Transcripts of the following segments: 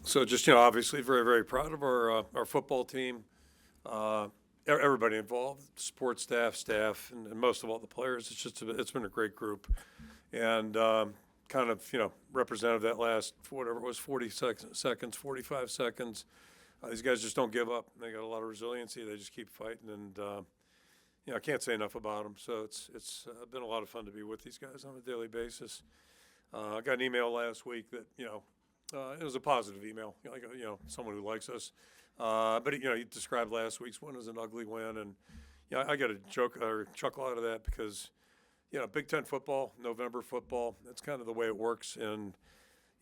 So just, obviously very, very proud of our football team, everybody involved, support staff, and most of all the players. It's been a great group. And kind of, representative that last, whatever it was, 40 seconds, 45 seconds. These guys just don't give up. They got a lot of resiliency. They just keep fighting. And, I can't say enough about them. So it's been a lot of fun to be with these guys on a daily basis. I got an email last week that, it was a positive email, someone who likes us. But he described last week's win as an ugly win, and I got a joke or chuckle out of that because, Big Ten football, November football, that's kind of the way it works. And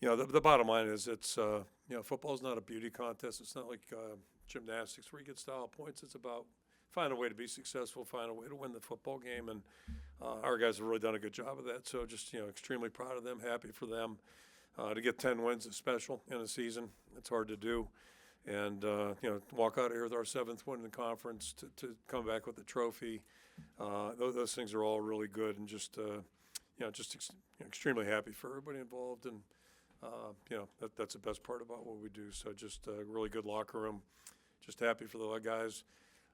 the bottom line is football is not a beauty contest. It's not like gymnastics where you get style points. It's about find a way to be successful, find a way to win the football game, and our guys have really done a good job of that. So just extremely proud of them, happy for them. To get 10 wins is special in a season. It's hard to do. And, walk out of here with our 7th win in the conference to come back with a trophy. Those things are all really good, and just extremely happy for everybody involved. And, that's the best part about what we do. So just a really good locker room. Just happy for the guys.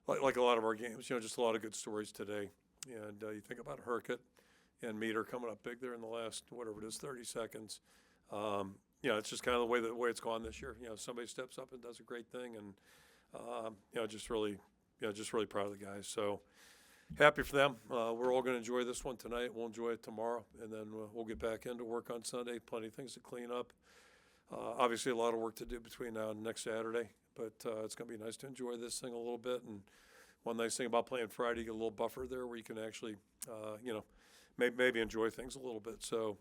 Like a lot of our games, just a lot of good stories today. And you think about Herkett and Meter coming up big there in the last, 30 seconds. It's just kind of the way it's gone this year. Somebody steps up and does a great thing, and just really proud of the guys. So happy for them. We're all going to enjoy this one tonight. We'll enjoy it tomorrow, and then we'll get back into work on Sunday. Plenty of things to clean up. Obviously, a lot of work to do between now and next Saturday, but it's going to be nice to enjoy this thing a little bit. And one nice thing about playing Friday, you get a little buffer there where you can actually, maybe enjoy things a little bit. So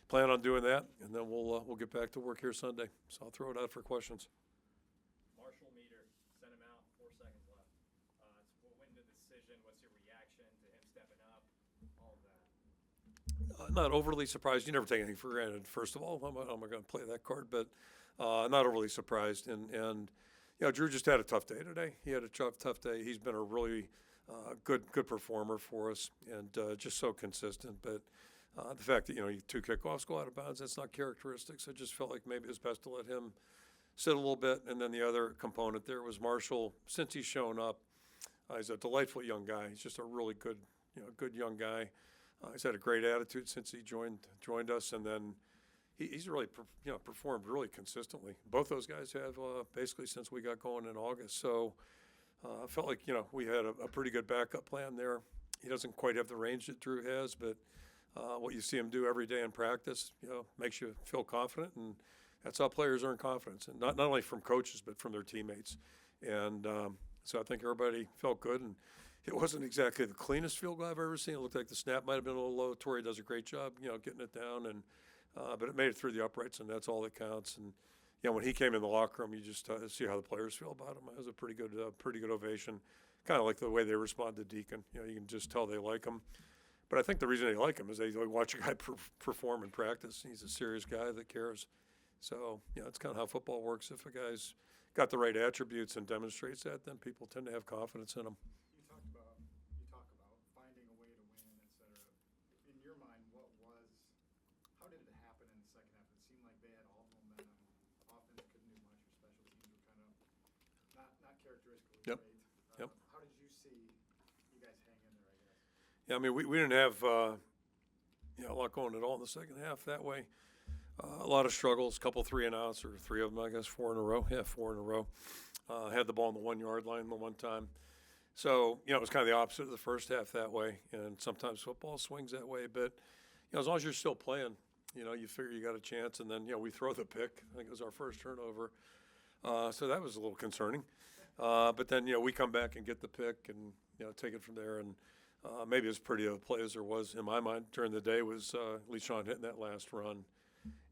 plan on doing that, and then we'll get back to work here Sunday. So I'll throw it out for questions. Marshall Meter, sent him out, 4 seconds left. When the decision, what's your reaction to him stepping up, all of that? Not overly surprised. You never take anything for granted, first of all. I'm not going to play that card, but not overly surprised. And Drew just had a tough day today. He had a tough day. He's been a really good performer for us, and just so consistent. But the fact that, 2 kickoffs go out of bounds, that's not characteristic. So I just felt like maybe it was best to let him sit a little bit. And then the other component there was Marshall. Since he's shown up, he's a delightful young guy. He's just a really good, good young guy. He's had a great attitude since he joined us. And then he's really, performed really consistently. Both those guys have basically since we got going in August. So I felt like, we had a pretty good backup plan there. He doesn't quite have the range that Drew has, but what you see him do every day in practice, makes you feel confident, and that's how players earn confidence, and not only from coaches but from their teammates. And so I think everybody felt good, and it wasn't exactly the cleanest field goal I've ever seen. It looked like the snap might have been a little low. Torrey does a great job, getting it down, and but it made it through the uprights, and that's all that counts. And when he came in the locker room, you just see how the players feel about him. It was a pretty good ovation, kind of like the way they respond to Deacon. You can just tell they like him. But I think the reason they like him is they watch a guy perform in practice. He's a serious guy that cares. So, it's kind of how football works. If a guy's got the right attributes and demonstrates that, then people tend to have confidence in him. You talk about finding a way to win, et cetera. In your mind, how did it happen in the second half? It seemed like they had all momentum. Offense couldn't do much. Your special teams were kind of not characteristically Yep. great. Yep. How did you see you guys hang in there, I guess? Yeah, I mean, we didn't have a lot going at all in the second half that way. A lot of struggles, couple 3-and-outs, or 3 of them, I guess, 4 in a row. Yeah, 4 in a row. Had the ball on the 1-yard line the one time. So, it was kind of the opposite of the first half that way. And sometimes football swings that way. But, as long as you're still playing, you figure you got a chance. And then, we throw the pick. I think it was our first turnover. So that was a little concerning. But then, we come back and get the pick and, take it from there. And maybe as pretty a play as there was in my mind during the day was LeSean hitting that last run.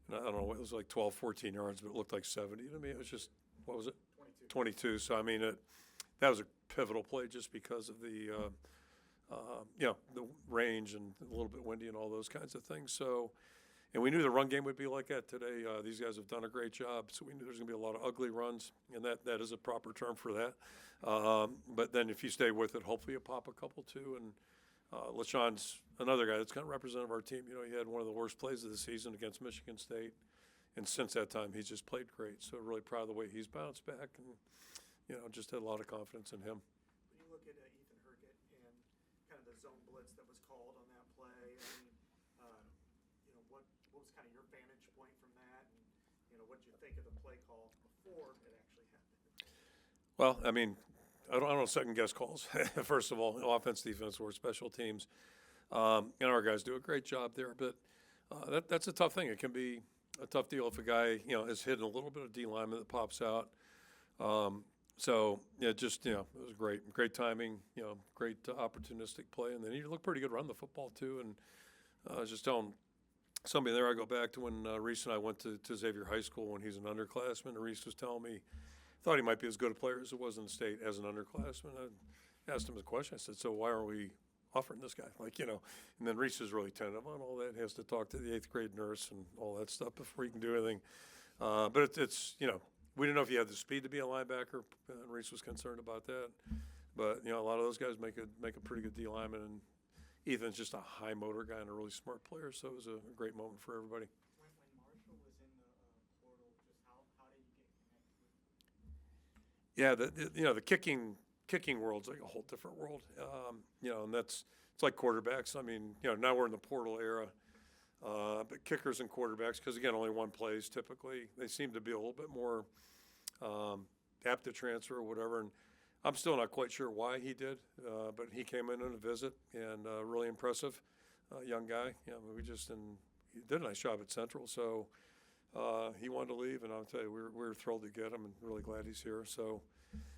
And I don't know, it was like 12, 14 yards, but it looked like 70 to me. It was just, what was it? 22. So, I mean, that was a pivotal play just because of the range and a little bit windy and all those kinds of things. So, and we knew the run game would be like that today. These guys have done a great job. So we knew there's going to be a lot of ugly runs, and that is a proper term for that. But then if you stay with it, hopefully you pop a couple too. And LeSean's another guy that's kind of representative of our team. He had one of the worst plays of the season against Michigan State. And since that time, he's just played great. So really proud of the way he's bounced back, and just had a lot of confidence in him. When you look at Ethan Herkett and kind of the zone blitz that was called on that play, I mean, what was kind of your vantage point from that, and what did you think of the play call before it actually happened? Well, I mean, I don't second guess calls. First of all, offense, defense, or special teams, and our guys do a great job there. But that's a tough thing. It can be a tough deal if a guy is hitting a little bit of D lineman that pops out. So yeah, just it was great timing. Great opportunistic play, and then he looked pretty good run the football too. And I was just telling somebody there, I go back to when Reese and I went to Xavier High School when he's an underclassman, and Reese was telling me thought he might be as good a player as it was in the state as an underclassman. I asked him the question. I said, so why aren't we offering this guy? And then Reese is really tentative on all that. He has to talk to the 8th grade nurse and all that stuff before he can do anything. But it's we didn't know if he had the speed to be a linebacker, and Reese was concerned about that. But a lot of those guys make a pretty good D lineman, and Ethan's just a high motor guy and a really smart player. So it was a great moment for everybody. When Marshall was in the portal, just how did you get connected with him? Yeah, the kicking world's like a whole different world. And it's like quarterbacks. I mean, now we're in the portal era, but kickers and quarterbacks, because again, only one plays typically. They seem to be a little bit more apt to transfer or whatever. And I'm still not quite sure why he did, but he came in on a visit and really impressive young guy. He did a nice job at Central. So he wanted to leave, and I'll tell you, we're thrilled to get him and really glad he's here. So.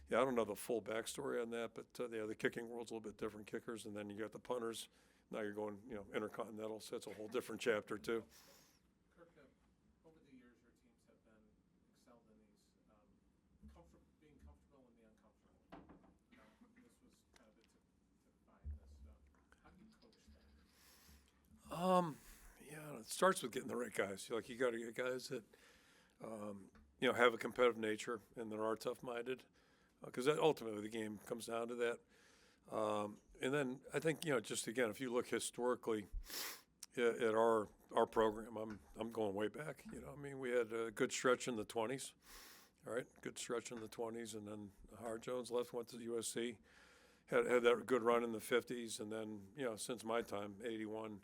Yeah, I don't know the full backstory on that, but the kicking world's a little bit different. Kickers, and then you got the punters. Now you're going, intercontinental, so it's a whole different chapter too. Kirk, over the years, your teams have been excelled in these being comfortable in the uncomfortable. This was kind of to find this stuff. How do you coach that? It starts with getting the right guys. You got to get guys that have a competitive nature and that are tough-minded. Because that ultimately the game comes down to that. And then I think just again, if you look historically at our program, I'm going way back. We had a good stretch in the 20s, all right, good stretch in the 20s, and then Howard Jones left, went to the USC, had that good run in the 50s, and then since my time, 81,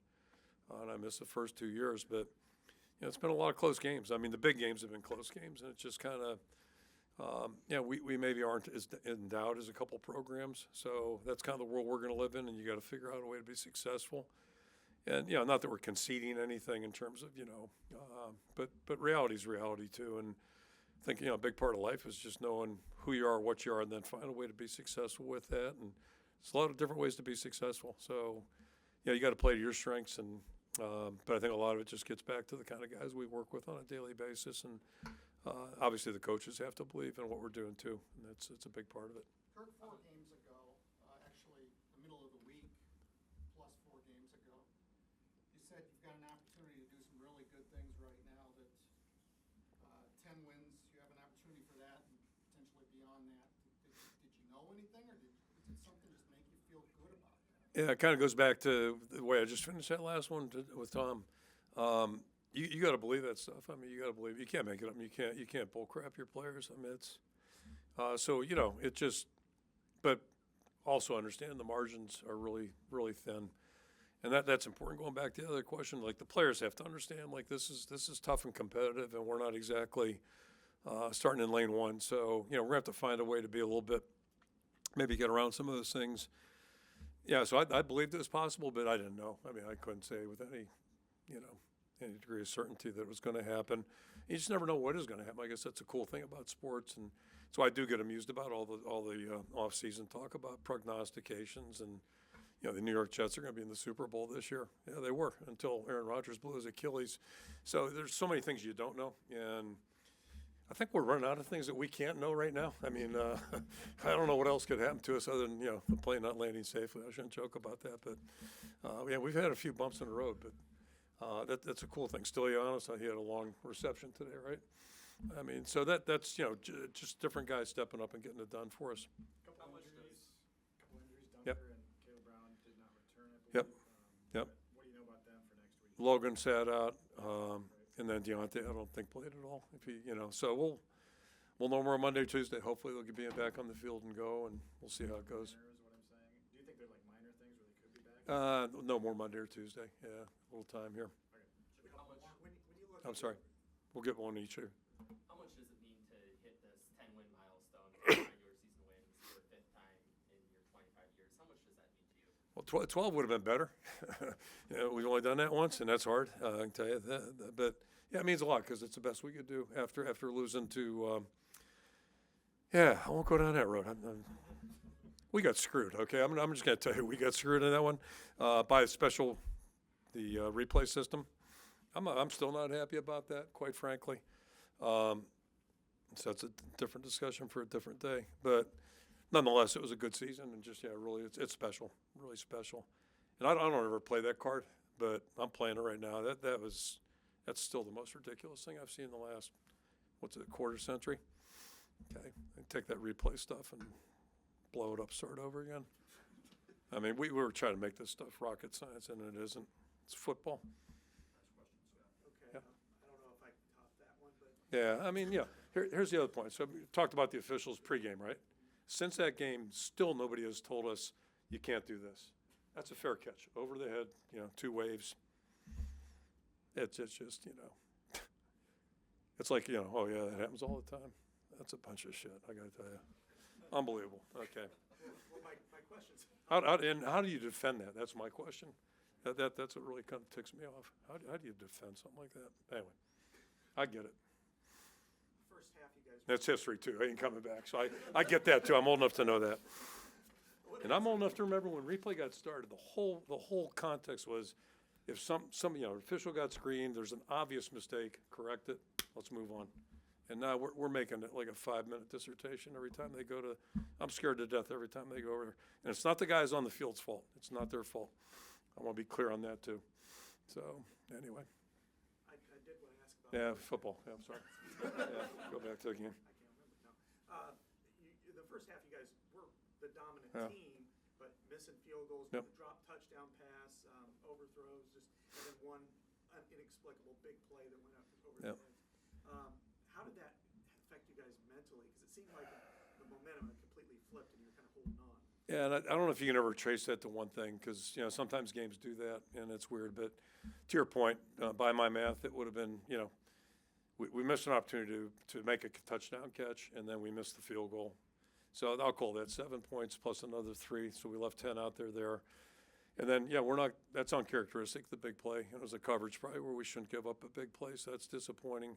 and I missed the first 2 years, but it's been a lot of close games. I mean, the big games have been close games, and it's just kind of. We maybe aren't as endowed as a couple programs, so that's kind of the world we're going to live in, and you got to figure out a way to be successful. And not that we're conceding anything in terms of but reality's reality too. And I think a big part of life is just knowing who you are, what you are, and then find a way to be successful with that. And there's a lot of different ways to be successful. So you got to play to your strengths, and but I think a lot of it just gets back to the kind of guys we work with on a daily basis, and. Obviously, the coaches have to believe in what we're doing too, and it's a big part of it. Kirk, 4 games ago, actually the middle of the week, plus 4 games ago, you said you've got an opportunity to do some really good things right now. That 10 wins, you have an opportunity for that, and potentially beyond that. Did you know anything, or did something just make you feel good about that? Yeah, it kind of goes back to the way I just finished that last one with Tom. You got to believe that stuff. I mean, you got to believe. You can't make it up. You can't bull crap your players. I mean, it's so it just. But also understand the margins are really really thin, and that's important. Going back to the other question, like the players have to understand, like this is tough and competitive, and we're not exactly starting in lane 1. So we're gonna have to find a way to be a little bit, maybe get around some of those things. Yeah. So I believed it was possible, but I didn't know. I mean, I couldn't say with any degree of certainty that it was going to happen. You just never know what is going to happen. I guess that's a cool thing about sports, and so I do get amused about all the off-season talk about prognostications, and the New York Jets are going to be in the Super Bowl this year. Yeah, they were until Aaron Rodgers blew his Achilles. So there's so many things you don't know, and I think we're running out of things that we can't know right now. I mean, I don't know what else could happen to us other than the plane not landing safely. I shouldn't joke about that, but we've had a few bumps in the road, but. That's a cool thing. Still, honest, he had a long reception today, right? I mean, so that's just different guys stepping up and getting it done for us. Couple injuries, Dunker Yep. and Caleb Brown did not return, I Yep. believe. Yep. What do you know about them for next week? Logan sat out. And then Deontay, I don't think played at all. If he, so we'll know more Monday, Tuesday. Hopefully they'll be back on the field and go, and we'll see how it goes. Minor is what I'm saying. Do you think they're like minor things where they could be back? No more Monday or Tuesday. Yeah, a little time here. How much, When you look I'm at sorry. We'll get one each here. how much does it mean to hit this 10-win milestone, regular season wins for the 5th time in your 25 years? How much does that mean to you? Well, 12 would have been better. We've only done that once, and that's hard. I can tell you that. But yeah, it means a lot because it's the best we could do after losing to. I won't go down that road. We got screwed. Okay, I'm just going to tell you we got screwed in that one by the replay system. I'm still not happy about that, quite frankly. So that's a different discussion for a different day. But nonetheless, it was a good season, and just really, it's special, really special. And I don't ever play that card, but I'm playing it right now. That's still the most ridiculous thing I've seen in the last quarter century. Okay, and take that replay stuff and blow it up, start over again. I mean, we were trying to make this stuff rocket science, and it isn't. It's football. Okay, I don't know if I can top that one, but. Yeah, I mean, here's the other point. So we talked about the officials pregame, right? Since that game, still nobody has told us you can't do this. That's a fair catch. Over the head, 2 waves. It's just, it's like, oh yeah, that happens all the time. That's a bunch of shit, I gotta tell you. Unbelievable, okay. Well, my question's, How do you defend that? That's my question. That's what really kind of ticks me off. How do you defend something like that? Anyway, I get it. first half you guys. That's history too. I ain't coming back. So I get that too. I'm old enough to know that. And I'm old enough to remember when replay got started, the whole context was if some official got screened, there's an obvious mistake, correct it, let's move on. And now we're making it like a 5-minute dissertation every time they go to, I'm scared to death every time they go over there. And it's not the guys on the field's fault. It's not their fault. I want to be clear on that too. So anyway. I did want to ask about. Yeah, football. Yeah, I'm sorry. Yeah, go back to the game. I can't remember now. The first half, you guys were the dominant Yeah. team, but missing field goals, Yep. drop touchdown pass, overthrows, and then one inexplicable big play that went up over Yep. the head. How did that affect you guys mentally? Because it seemed like the momentum had completely flipped and you were kind of holding on. Yeah, and I don't know if you can ever trace that to one thing because, sometimes games do that and it's weird. But to your point, by my math, it would have been, we missed an opportunity to make a touchdown catch and then we missed the field goal. So I'll call that 7 points plus another 3. So we left 10 out there. And then, that's uncharacteristic, the big play. It was a coverage probably where we shouldn't give up a big play, so that's disappointing.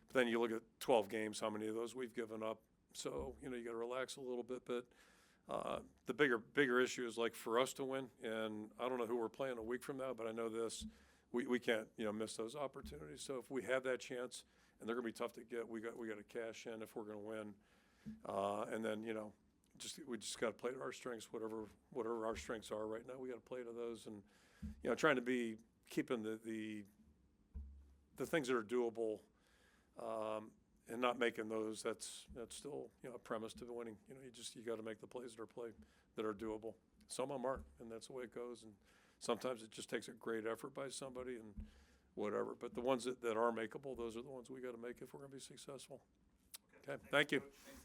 But then you look at 12 games, how many of those we've given up. So, you got to relax a little bit. But the bigger issue is like for us to win, and I don't know who we're playing a week from now, but I know this, we can't, miss those opportunities. So if we have that chance, and they're going to be tough to get, we got to cash in if we're going to win. And then, we just got to play to our strengths, whatever our strengths are right now. We got to play to those, and trying to be keeping the things that are doable, and not making those. That's still a premise to winning. You got to make the plays that are doable. Some of them aren't, and that's the way it goes. And sometimes it just takes a great effort by somebody and whatever. But the ones that are makeable, those are the ones we got to make if we're going to be successful. Okay, thank you. Coach.